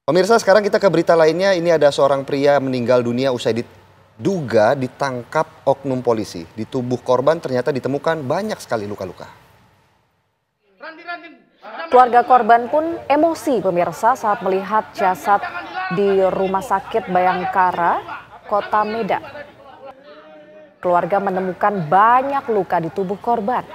Pemirsa, sekarang kita ke berita lainnya. Ini ada seorang pria meninggal dunia usai diduga ditangkap oknum polisi. Di tubuh korban ternyata ditemukan banyak sekali luka-luka. Keluarga korban pun emosi pemirsa saat melihat jasad di Rumah Sakit Bayangkara, Kota Medan. Keluarga menemukan banyak luka di tubuh korban.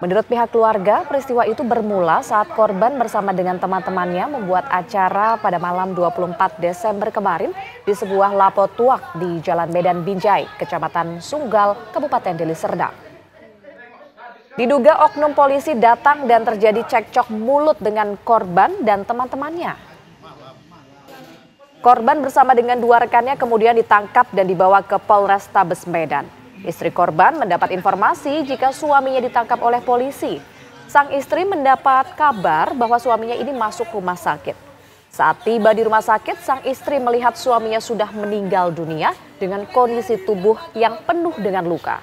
Menurut pihak keluarga, peristiwa itu bermula saat korban bersama dengan teman-temannya membuat acara pada malam 24 Desember kemarin di sebuah lapo tuak di Jalan Medan Binjai, Kecamatan Sunggal, Kabupaten Deli Serdang. Diduga oknum polisi datang dan terjadi cekcok mulut dengan korban dan teman-temannya. Korban bersama dengan dua rekannya kemudian ditangkap dan dibawa ke Polrestabes Medan. Istri korban mendapat informasi jika suaminya ditangkap oleh polisi. Sang istri mendapat kabar bahwa suaminya ini masuk rumah sakit. Saat tiba di rumah sakit, sang istri melihat suaminya sudah meninggal dunia dengan kondisi tubuh yang penuh dengan luka.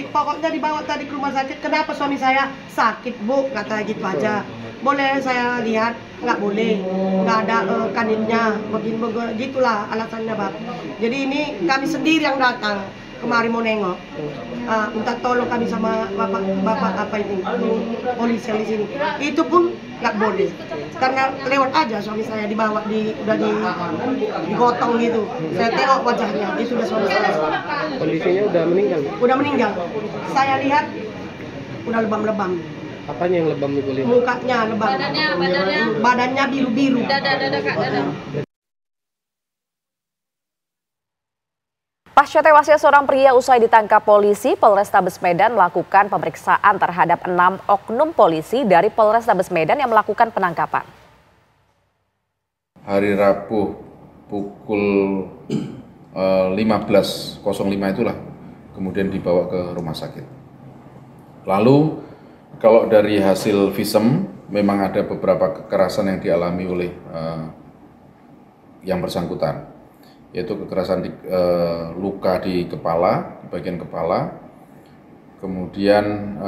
Pokoknya dibawa tadi ke rumah sakit. Kenapa suami saya sakit, Bu? Kata gitu aja. Boleh saya lihat? Nggak boleh. Nggak ada kanitnya. Begitulah alasannya, Bang. Jadi ini kami sendiri yang datang kemari mau nengok. Minta tolong kami sama bapak apa ini polisi yang di sini. Itu pun nggak boleh. Karena lewat aja suami saya dibawa udah digotong gitu. Saya tengok wajahnya, itu udah suami saya. Kondisinya udah meninggal? Udah meninggal. Saya lihat udah lebam-lebam. Apanya yang lebam Ibu lihat? Mukanya lebam. Badannya biru-biru. Pasca tewasnya seorang pria usai ditangkap polisi, Polrestabes Medan melakukan pemeriksaan terhadap 6 oknum polisi dari Polrestabes Medan yang melakukan penangkapan. Hari Rabu pukul 15.05 itulah kemudian dibawa ke rumah sakit. Lalu kalau dari hasil visum memang ada beberapa kekerasan yang dialami oleh yang bersangkutan, yaitu kekerasan luka di kepala, di bagian kepala, kemudian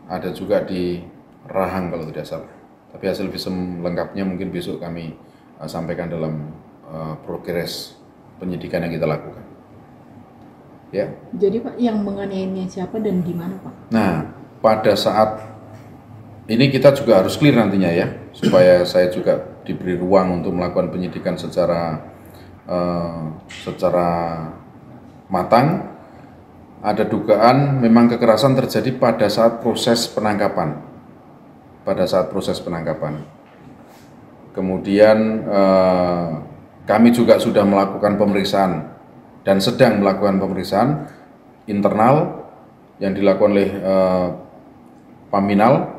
ada juga di rahang kalau tidak salah. Tapi hasil visum lengkapnya mungkin besok kami sampaikan dalam progres penyidikan yang kita lakukan. Ya. Jadi Pak, yang menganiayanya siapa dan di mana Pak? Nah, pada saat ini kita juga harus clear nantinya ya, supaya saya juga diberi ruang untuk melakukan penyidikan secara matang. Ada dugaan memang kekerasan terjadi pada saat proses penangkapan. Kemudian kami juga sudah melakukan pemeriksaan dan sedang melakukan pemeriksaan internal yang dilakukan oleh Paminal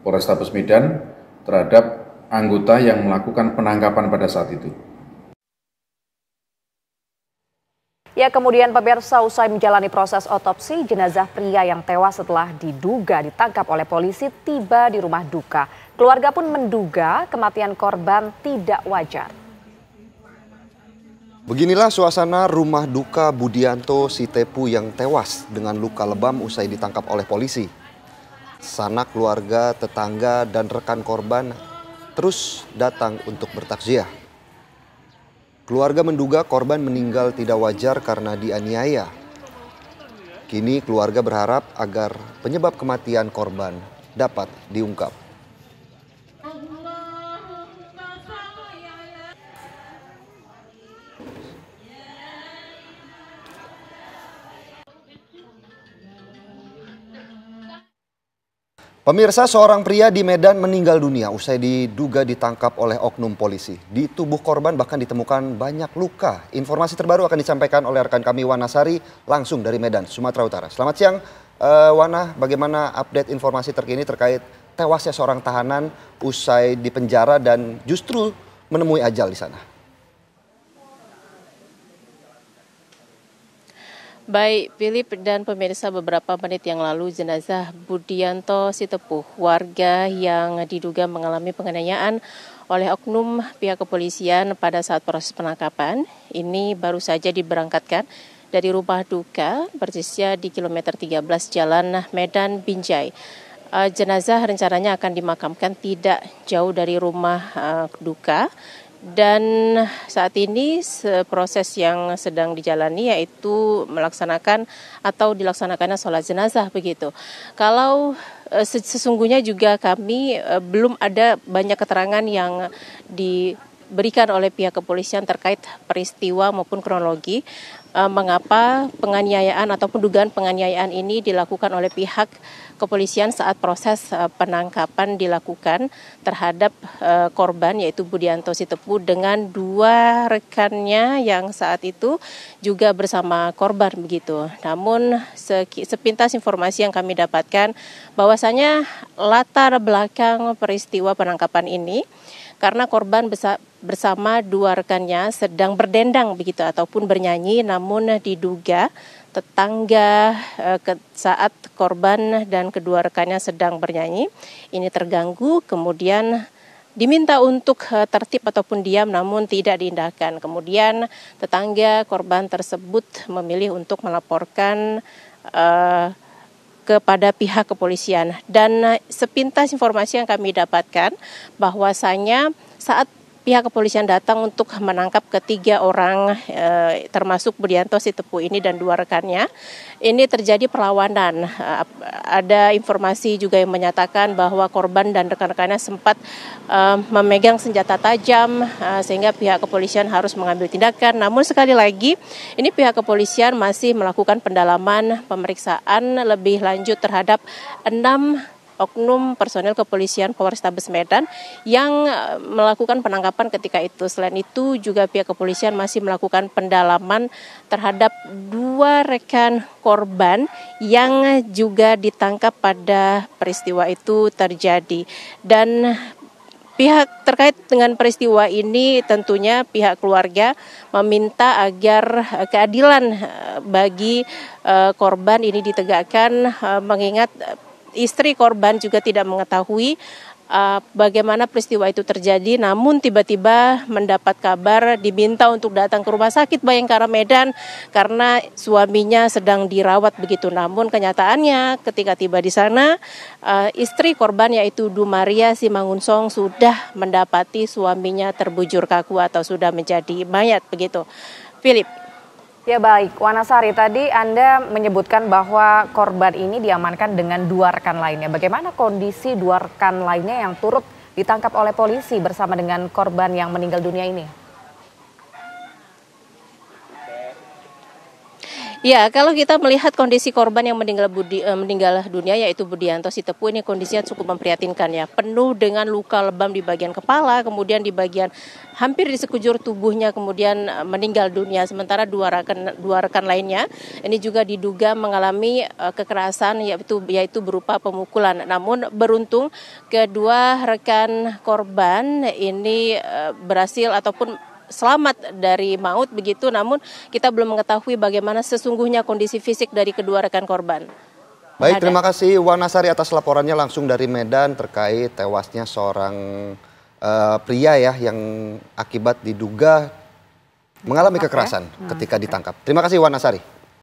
Polrestabes Medan terhadap anggota yang melakukan penangkapan pada saat itu. Ya, kemudian pemirsa, usai menjalani proses otopsi, jenazah pria yang tewas setelah diduga ditangkap oleh polisi tiba di rumah duka. Keluarga pun menduga kematian korban tidak wajar. Beginilah suasana rumah duka Budianto Sitepu yang tewas dengan luka lebam usai ditangkap oleh polisi. Sanak keluarga, tetangga, dan rekan korban terus datang untuk bertakziah. Keluarga menduga korban meninggal tidak wajar karena dianiaya. Kini keluarga berharap agar penyebab kematian korban dapat diungkap. Pemirsa, seorang pria di Medan meninggal dunia usai diduga ditangkap oleh oknum polisi. Di tubuh korban bahkan ditemukan banyak luka. Informasi terbaru akan disampaikan oleh rekan kami Wana Sari langsung dari Medan, Sumatera Utara. Selamat siang, Wana. Bagaimana update informasi terkini terkait tewasnya seorang tahanan usai dipenjara dan justru menemui ajal di sana? Baik, Philip dan pemirsa, beberapa menit yang lalu jenazah Budianto Sitepu, warga yang diduga mengalami penganiayaan oleh oknum pihak kepolisian pada saat proses penangkapan, ini baru saja diberangkatkan dari rumah duka, persisnya di kilometer 13 Jalan Medan Binjai. Jenazah rencananya akan dimakamkan tidak jauh dari rumah duka. Dan saat ini proses yang sedang dijalani yaitu melaksanakan atau dilaksanakannya sholat jenazah begitu. Kalau sesungguhnya juga kami belum ada banyak keterangan yang diberikan oleh pihak kepolisian terkait peristiwa maupun kronologi mengapa penganiayaan ataupun dugaan penganiayaan ini dilakukan oleh pihak kepolisian saat proses penangkapan dilakukan terhadap korban yaitu Budianto Sitepu dengan 2 rekannya yang saat itu juga bersama korban begitu. Namun sepintas informasi yang kami dapatkan bahwasanya latar belakang peristiwa penangkapan ini karena korban bersama 2 rekannya sedang berdendang begitu ataupun bernyanyi, namun diduga tetangga saat korban dan kedua rekannya sedang bernyanyi ini terganggu, kemudian diminta untuk tertib ataupun diam namun tidak diindahkan. Kemudian tetangga korban tersebut memilih untuk melaporkan kepada pihak kepolisian. Dan sepintas informasi yang kami dapatkan bahwasanya saat pihak kepolisian datang untuk menangkap ketiga orang termasuk Budianto Sitepu ini dan 2 rekannya, ini terjadi perlawanan. Ada informasi juga yang menyatakan bahwa korban dan rekan-rekannya sempat memegang senjata tajam sehingga pihak kepolisian harus mengambil tindakan. Namun sekali lagi ini pihak kepolisian masih melakukan pendalaman pemeriksaan lebih lanjut terhadap 6 oknum personel kepolisian Polrestabes Medan yang melakukan penangkapan ketika itu. Selain itu juga pihak kepolisian masih melakukan pendalaman terhadap 2 rekan korban yang juga ditangkap pada peristiwa itu terjadi. Dan pihak terkait dengan peristiwa ini tentunya pihak keluarga meminta agar keadilan bagi korban ini ditegakkan, mengingat istri korban juga tidak mengetahui bagaimana peristiwa itu terjadi, namun tiba-tiba mendapat kabar diminta untuk datang ke Rumah Sakit Bayangkara Medan karena suaminya sedang dirawat begitu. Namun kenyataannya ketika tiba di sana, istri korban yaitu Du Maria Simangunsong sudah mendapati suaminya terbujur kaku atau sudah menjadi mayat begitu. Philip. Ya baik, Wanasari, tadi Anda menyebutkan bahwa korban ini diamankan dengan 2 rekan lainnya. Bagaimana kondisi 2 rekan lainnya yang turut ditangkap oleh polisi bersama dengan korban yang meninggal dunia ini? Ya, kalau kita melihat kondisi korban yang meninggal dunia yaitu Budianto Sitepu, ini kondisinya cukup memprihatinkan ya. Penuh dengan luka lebam di bagian kepala, kemudian di bagian hampir di sekujur tubuhnya kemudian meninggal dunia. Sementara 2 rekan lainnya ini juga diduga mengalami kekerasan yaitu berupa pemukulan. Namun beruntung kedua rekan korban ini berhasil ataupun selamat dari maut begitu, namun kita belum mengetahui bagaimana sesungguhnya kondisi fisik dari kedua rekan korban. Baik, terima kasih Wanasari atas laporannya langsung dari Medan terkait tewasnya seorang pria ya yang akibat diduga mengalami kekerasan ketika ditangkap. Terima kasih Wanasari.